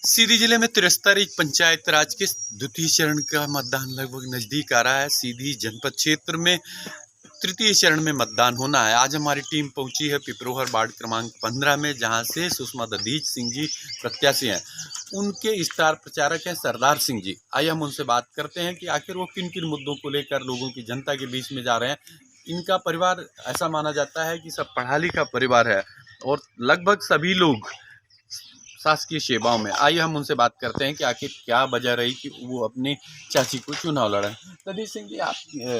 सीधी जिले में 73 पंचायत राज के द्वितीय चरण का मतदान लगभग नजदीक आ रहा है। सीधी जनपद क्षेत्र में तृतीय चरण में मतदान होना है। आज हमारी टीम पहुंची है पिपरोहर वार्ड क्रमांक 15 में, जहां से सुषमा दधीच सिंह जी प्रत्याशी हैं। उनके स्टार प्रचारक हैं सरदार सिंह जी। आइए हम उनसे बात करते हैं कि आखिर वो किन किन मुद्दों को लेकर लोगों की, जनता के बीच में जा रहे हैं। इनका परिवार ऐसा माना जाता है कि सब पढ़ा लिखा परिवार है और लगभग सभी लोग शासकीय सेवाओं में। आइए हम उनसे बात करते हैं कि आखिर क्या वजह रही कि वो अपनी चाची को चुनाव लड़े। दधीच सिंह जी, आप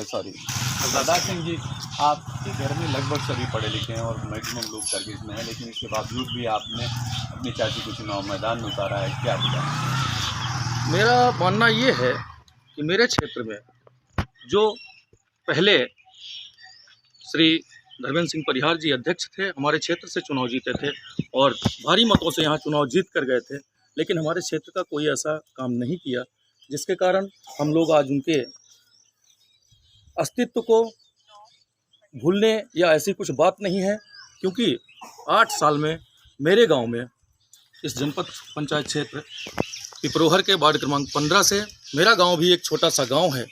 सरदार सिंह जी, आपके घर में लगभग सभी पढ़े लिखे हैं और मैक्सिमम लोग सर्विस में हैं, लेकिन इसके बावजूद भी आपने अपनी चाची को चुनाव मैदान में उतारा है, क्या बताएं? मेरा मानना ये है कि मेरे क्षेत्र में जो पहले श्री धर्मेंद्र सिंह परिहार जी अध्यक्ष थे, हमारे क्षेत्र से चुनाव जीते थे और भारी मतों से यहाँ चुनाव जीत कर गए थे, लेकिन हमारे क्षेत्र का कोई ऐसा काम नहीं किया जिसके कारण हम लोग आज उनके अस्तित्व को भूलने या ऐसी कुछ बात नहीं है। क्योंकि 8 साल में मेरे गांव में, इस जनपद पंचायत क्षेत्र पिपरोहर के वार्ड क्रमांक 15 से, मेरा गांव भी एक छोटा सा गांव है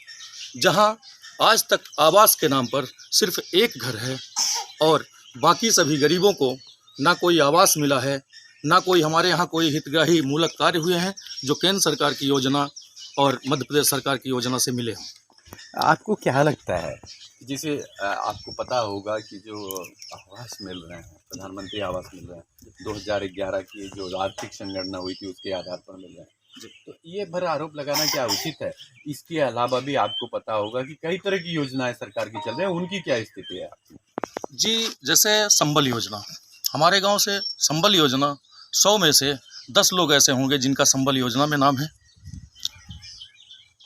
जहां आज तक आवास के नाम पर सिर्फ एक घर है और बाकी सभी गरीबों को ना कोई आवास मिला है, ना कोई हमारे यहाँ कोई हितग्राही मूलक कार्य हुए हैं जो केंद्र सरकार की योजना और मध्य प्रदेश सरकार की योजना से मिले हैं। आपको क्या लगता है, जिसे आपको पता होगा कि जो आवास मिल रहे हैं, प्रधानमंत्री आवास मिल रहे हैं, 2011 की जो आर्थिक संगणना हुई थी उसके आधार पर मिल रहे हैं, तो ये भर आरोप लगाना क्या उचित है? इसके अलावा भी आपको पता होगा कि कई तरह की योजनाएं सरकार की चल रही है, उनकी क्या स्थिति है आपकी? जी, जैसे संबल योजना, हमारे गांव से संबल योजना 100 में से 10 लोग ऐसे होंगे जिनका संबल योजना में नाम है।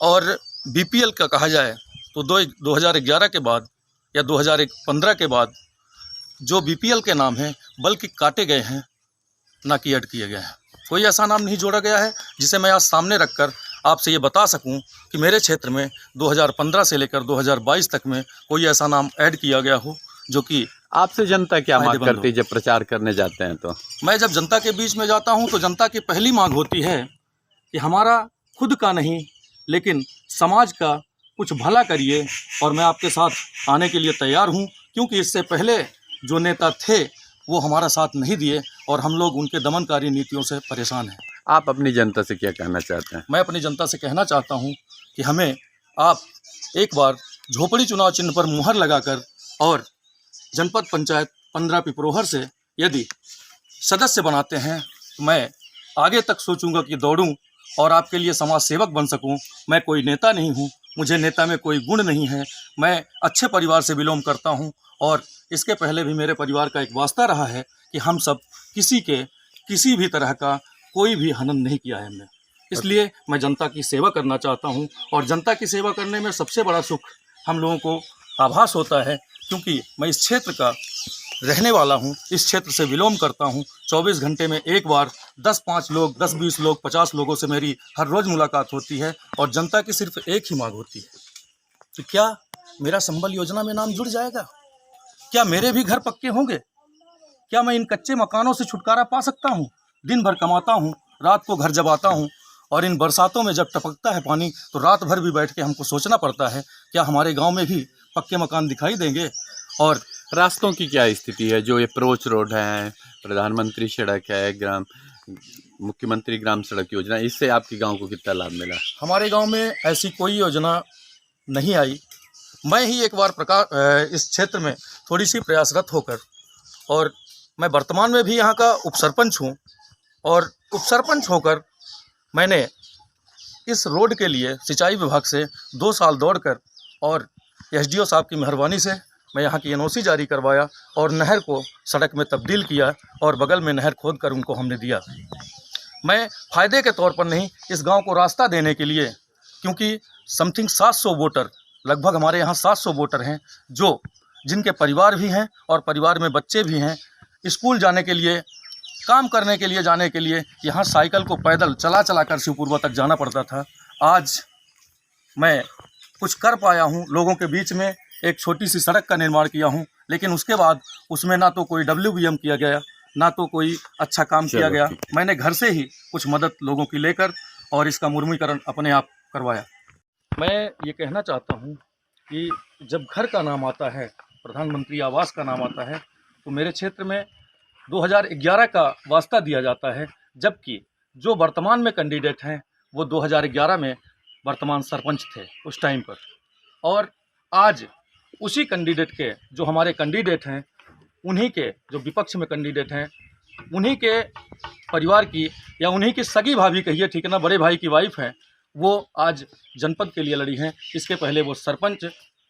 और बीपीएल का कहा जाए तो 2011 के बाद या 2015 के बाद जो बीपीएल के नाम हैं बल्कि काटे गए हैं, ना कि ऐड किए गए हैं। कोई ऐसा नाम नहीं जोड़ा गया है जिसे मैं आज सामने रखकर आपसे ये बता सकूं कि मेरे क्षेत्र में 2015 से लेकर 2022 तक में कोई ऐसा नाम ऐड किया गया हो जो कि आपसे जनता क्या मांग करती है जब प्रचार करने जाते हैं? तो मैं जब जनता के बीच में जाता हूं तो जनता की पहली मांग होती है कि हमारा खुद का नहीं लेकिन समाज का कुछ भला करिए, और मैं आपके साथ आने के लिए तैयार हूं, क्योंकि इससे पहले जो नेता थे वो हमारा साथ नहीं दिए और हम लोग उनके दमनकारी नीतियों से परेशान हैं। आप अपनी जनता से क्या कहना चाहते हैं? मैं अपनी जनता से कहना चाहता हूं कि हमें आप एक बार झोपड़ी चुनाव चिन्ह पर मुहर लगाकर और जनपद पंचायत 15 पिपरोहर से यदि सदस्य बनाते हैं तो मैं आगे तक सोचूंगा कि दौड़ूं और आपके लिए समाज सेवक बन सकूं। मैं कोई नेता नहीं हूं, मुझे नेता में कोई गुण नहीं है, मैं अच्छे परिवार से बिलोंग करता हूं और इसके पहले भी मेरे परिवार का एक वास्ता रहा है कि हम सब किसी भी तरह का कोई भी हनन नहीं किया है हमने। इसलिए मैं जनता की सेवा करना चाहता हूं और जनता की सेवा करने में सबसे बड़ा सुख हम लोगों को आभास होता है, क्योंकि मैं इस क्षेत्र का रहने वाला हूं, इस क्षेत्र से विलोम करता हूं। 24 घंटे में एक बार 10-5 लोग, 10-20 लोग, 50 लोगों से मेरी हर रोज़ मुलाकात होती है और जनता की सिर्फ एक ही मांग होती है कि क्या मेरा संबल योजना में नाम जुड़ जाएगा? क्या मेरे भी घर पक्के होंगे? क्या मैं इन कच्चे मकानों से छुटकारा पा सकता हूँ? दिन भर कमाता हूँ, रात को घर जब आता हूँ और इन बरसातों में जब टपकता है पानी तो रात भर भी बैठ के हमको सोचना पड़ता है क्या हमारे गांव में भी पक्के मकान दिखाई देंगे? और रास्तों की क्या स्थिति है? जो अप्रोच रोड है, प्रधानमंत्री सड़क है, मुख्यमंत्री ग्राम सड़क योजना, इससे आपके गांव को कितना लाभ मिला? हमारे गांव में ऐसी कोई योजना नहीं आई। मैं ही एक बार इस क्षेत्र में थोड़ी सी प्रयासरत होकर, और मैं वर्तमान में भी यहाँ का उपसरपंच हूँ, और उपसरपंच होकर मैंने इस रोड के लिए सिंचाई विभाग से 2 साल दौड़कर और एसडीओ साहब की मेहरबानी से मैं यहाँ की एनओसी जारी करवाया और नहर को सड़क में तब्दील किया और बगल में नहर खोद कर उनको हमने दिया। मैं फ़ायदे के तौर पर नहीं, इस गांव को रास्ता देने के लिए, क्योंकि समथिंग 700 वोटर, लगभग हमारे यहाँ 700 वोटर हैं जो जिनके परिवार भी हैं और परिवार में बच्चे भी हैं। स्कूल जाने के लिए, काम करने के लिए जाने के लिए यहाँ साइकिल को पैदल चला कर शिवपुरवा तक जाना पड़ता था। आज मैं कुछ कर पाया हूँ, लोगों के बीच में एक छोटी सी सड़क का निर्माण किया हूँ, लेकिन उसके बाद उसमें ना तो कोई WBM किया गया, ना तो कोई अच्छा काम किया चलो, गया। ठीक मैंने घर से ही कुछ मदद लोगों की लेकर और इसका मुर्गीकरण अपने आप करवाया। मैं ये कहना चाहता हूँ कि जब घर का नाम आता है, प्रधानमंत्री आवास का नाम आता है, तो मेरे क्षेत्र में 2011 का वास्ता दिया जाता है, जबकि जो वर्तमान में कैंडिडेट हैं वो 2011 में वर्तमान सरपंच थे उस टाइम पर। और आज उसी कैंडिडेट के, जो हमारे कैंडिडेट हैं, उन्हीं के जो विपक्ष में कैंडिडेट हैं, उन्हीं के परिवार की या उन्हीं की सगी भाभी कहिए, ठीक है ना, बड़े भाई की वाइफ हैं, वो आज जनपद के लिए लड़ी हैं। इसके पहले वो सरपंच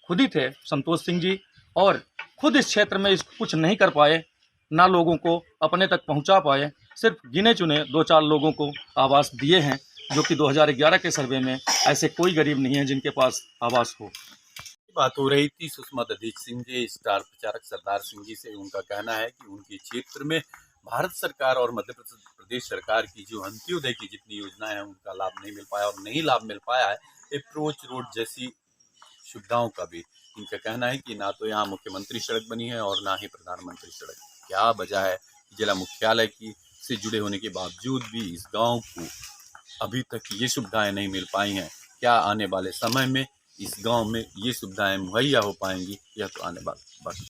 खुद ही थे, संतोष सिंह जी, और खुद इस क्षेत्र में कुछ नहीं कर पाए, ना लोगों को अपने तक पहुंचा पाए। सिर्फ गिने चुने 2-4 लोगों को आवास दिए हैं, जो कि 2011 के सर्वे में ऐसे कोई गरीब नहीं है जिनके पास आवास हो। बात हो रही थी सुषमा दधीच सिंह जी, स्टार प्रचारक सरदार सिंह जी से। उनका कहना है कि उनके क्षेत्र में भारत सरकार और मध्य प्रदेश सरकार की जो अंत्योदय की जितनी योजनाएं हैं उनका लाभ नहीं मिल पाया, और नहीं लाभ मिल पाया है अप्रोच रोड जैसी सुविधाओं का भी। इनका कहना है कि ना तो यहाँ मुख्यमंत्री सड़क बनी है और ना ही प्रधानमंत्री सड़क। क्या वजह है जिला मुख्यालय की से जुड़े होने के बावजूद भी इस गांव को अभी तक ये सुविधाएं नहीं मिल पाई हैं? क्या आने वाले समय में इस गांव में ये सुविधाएं मुहैया हो पाएंगी? यह तो आने वाला